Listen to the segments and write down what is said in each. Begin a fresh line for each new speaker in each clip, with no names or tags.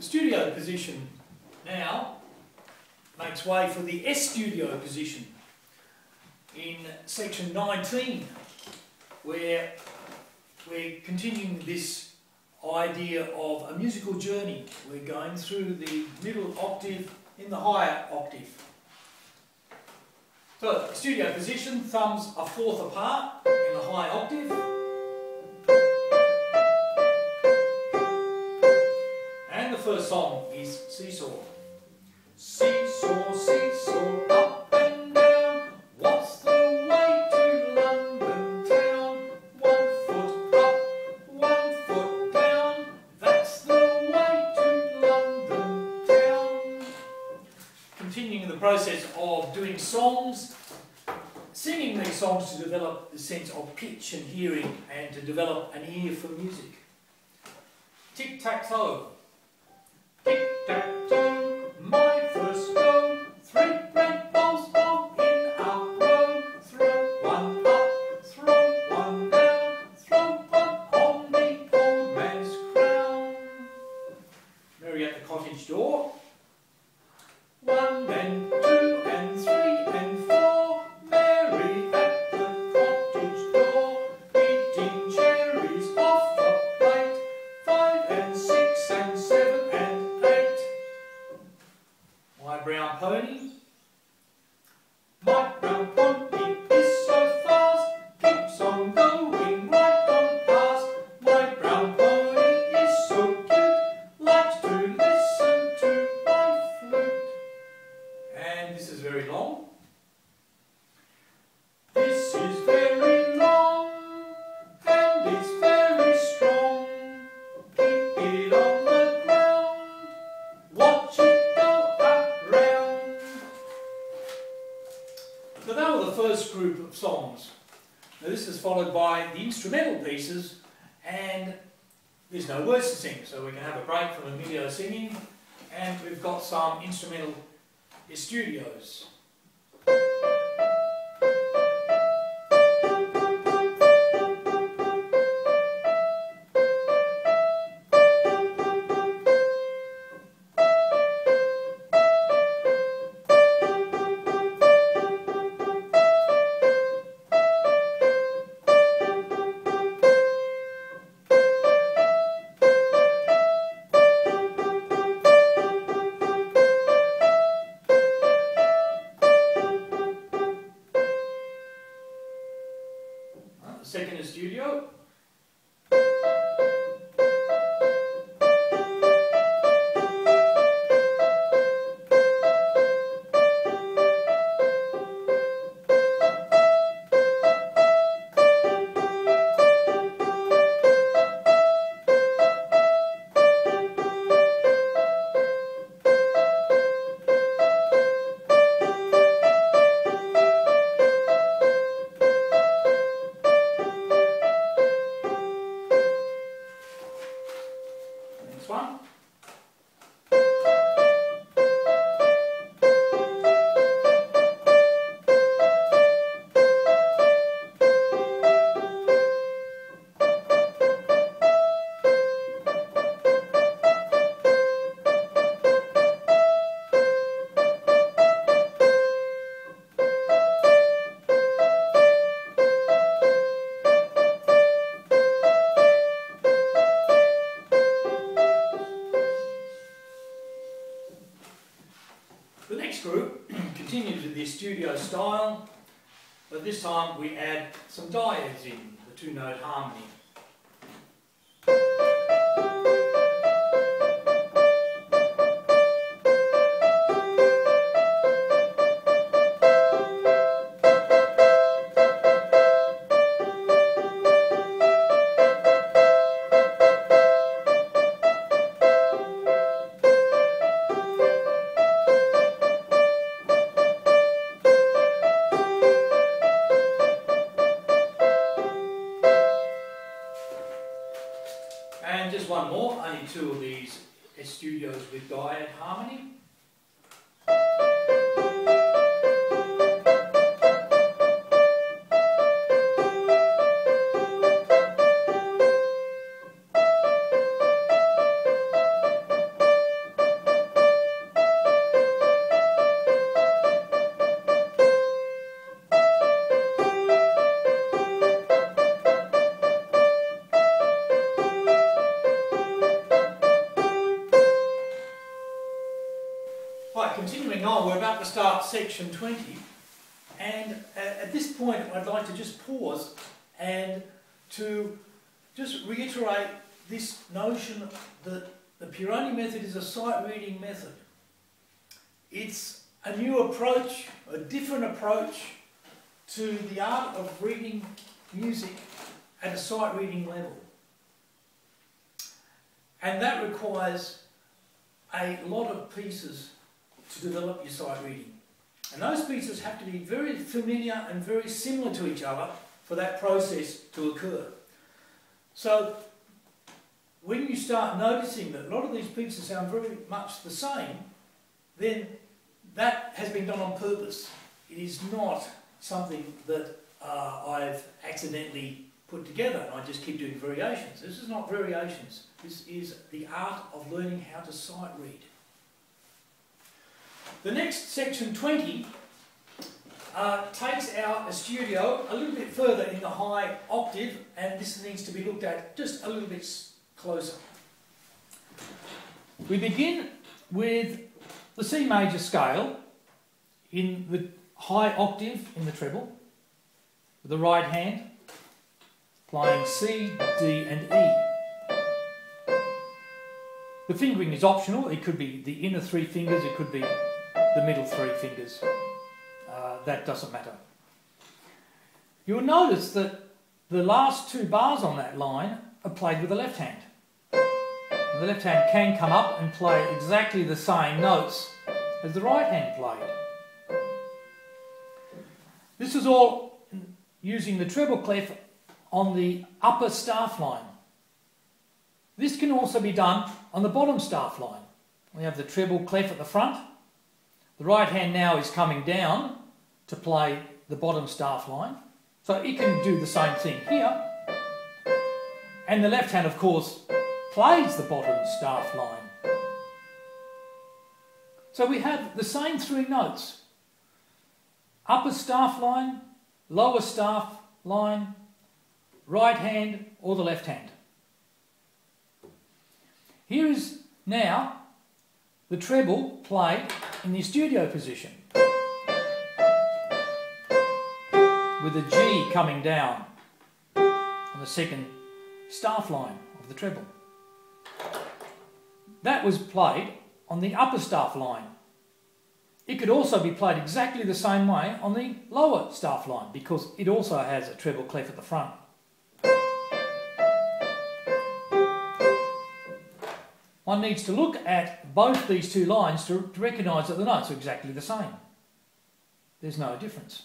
The studio position now makes way for the S studio position in section 19, where we're continuing this idea of a musical journey. We're going through the middle octave in the higher octave. So, studio position, thumbs a fourth apart in the high octave. And the first song is Seesaw. Seesaw, seesaw, up and down, what's the way to London town? 1 foot up, 1 foot down, that's the way to London town. Continuing the process of doing songs, singing these songs to develop the sense of pitch and hearing and to develop an ear for music. Tic-tac-toe. Tic-tac-toe, my first go, 3 red balls all in a row. Throw 1 up, throw 1 down, throw 1 on the old man's crown. Mary at the cottage door. 1 and 2 and 3 and 4, Mary at the cottage door, eating cherries off a plate. 5 and 6 and 7 and 8. My brown pony. My brown pony is so fast, keeps on going right on past. My brown pony is so cute, likes to listen to my flute. And this is very long. This is very long, and it's very strong. Keep it on the ground, watch it go around. So that was the first group of songs. Now this is followed by the instrumental pieces, and there's no words to sing, so we can have a break from Emilio singing, and we've got some instrumental studios. Second studio. Next one. The next group continues with the studio style, but this time we add some diodes in, the 2-note harmony. And just one more, only 2 of these studios with diode harmony.
Right, continuing on, we're about to start section 20, and at this point I'd like to just pause and to just reiterate this notion that the Pieroni method is a sight reading method. It's a new approach, a different approach to the art of reading music at a sight reading level. And that requires a lot of pieces to develop your sight reading. And those pieces have to be very familiar and very similar to each other for that process to occur. So when you start noticing that a lot of these pieces sound very much the same, then that has been done on purpose. It is not something that I've accidentally put together and I just keep doing variations. This is not variations. This is the art of learning how to sight read. The next section 20 takes our studio a little bit further in the high octave, and this needs to be looked at just a little bit closer. We begin with the C major scale in the high octave in the treble, with the right hand playing C, D and E. The fingering is optional. It could be the inner three fingers, it could be the middle three fingers. That doesn't matter. You'll notice that the last two bars on that line are played with the left hand. The left hand can come up and play exactly the same notes as the right hand played. This is all using the treble clef on the upper staff line. This can also be done on the bottom staff line. We have the treble clef at the front. The right hand now is coming down to play the bottom staff line. So it can do the same thing here. And the left hand, of course, plays the bottom staff line. So we have the same three notes. Upper staff line, lower staff line, right hand or the left hand. Here is now the treble played in the studio position, with a G coming down on the second staff line of the treble. That was played on the upper staff line. It could also be played exactly the same way on the lower staff line because it also has a treble clef at the front. One needs to look at both these two lines to recognise that the notes are exactly the same. There's no difference.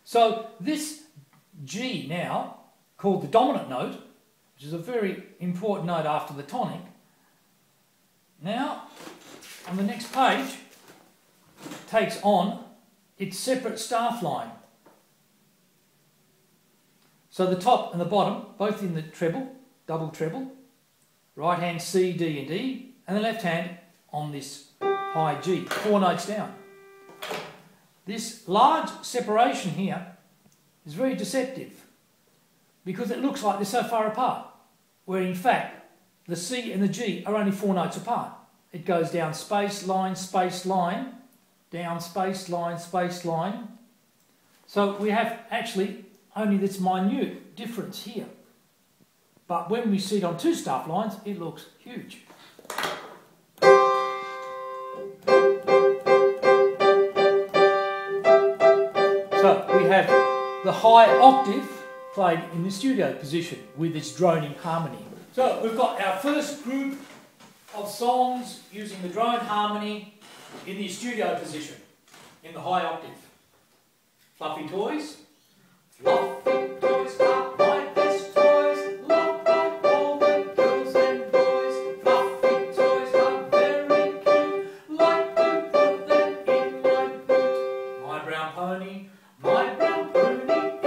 So this G now, called the dominant note, which is a very important note after the tonic, now on the next page takes on its separate staff line. So the top and the bottom, both in the treble, double treble, right hand C, D and E, and the left hand on this high G, 4 notes down. This large separation here is very deceptive because it looks like they're so far apart, where in fact the C and the G are only 4 notes apart. It goes down space, line, down space, line. So we have actually only this minute difference here. But when we see it on two staff lines, it looks huge. So we have the high octave played in the studio position with its droning harmony. So we've got our first group of songs using the drone harmony in the studio position, in the high octave. Fluffy toys. Fluffy toys are my best toys, loved by all the girls and boys. Fluffy toys are very cute, like to put them in my boot. My brown pony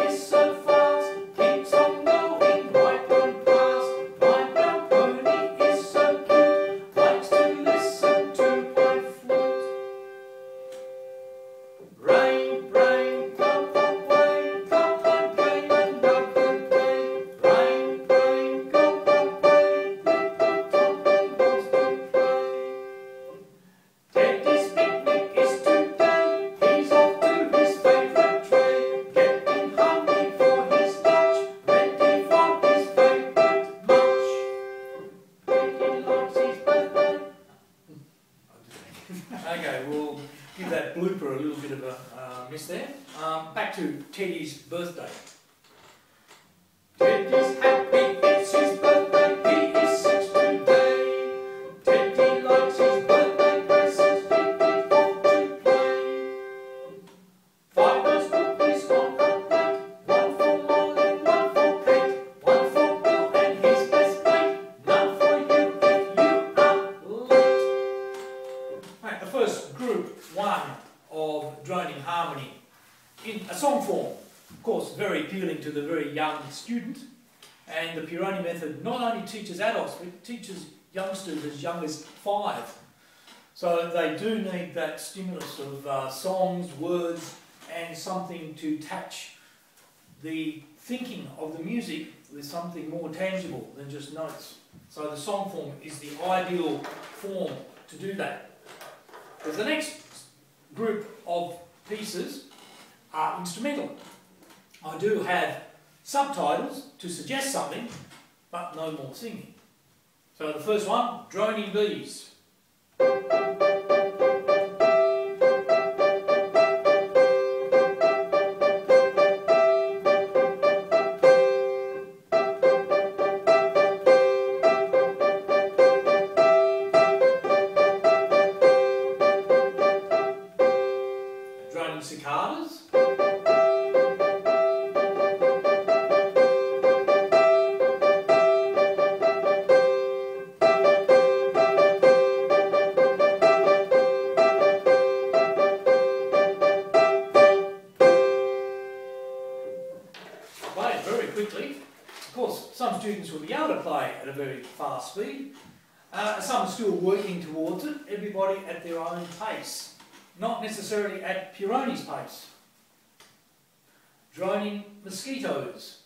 is so fast, keeps on going right on past. My brown pony is so cute, likes to listen to my flute. Rain, rain, come away, come again. Okay, we'll give that blooper a little bit of a miss there. Back to Teddy's birthday.
Teddy's happy, it's his birthday, he is 6 today. Teddy likes his birthday presents, he did want to play. 5 nice cookies on a plate, 1 for Molly, 1 for Kate, 1 for Bill and his best mate, none for you if you are late.
Right, the first group one of droning harmony in a song form. Of course, very appealing to the very young student, and the Pieroni method not only teaches adults, but it teaches youngsters as young as 5. So they do need that stimulus of songs, words, and something to attach the thinking of the music with something more tangible than just notes. So the song form is the ideal form to do that. Because the next group of pieces are instrumental. I do have subtitles to suggest something, but no more singing. So the first one, droning bees. Droning cicadas. Play it very quickly. Of course, some students will be able to play at a very fast speed. Some are still working towards it, everybody at their own pace. Not necessarily at Pieroni's pace. Droning mosquitoes.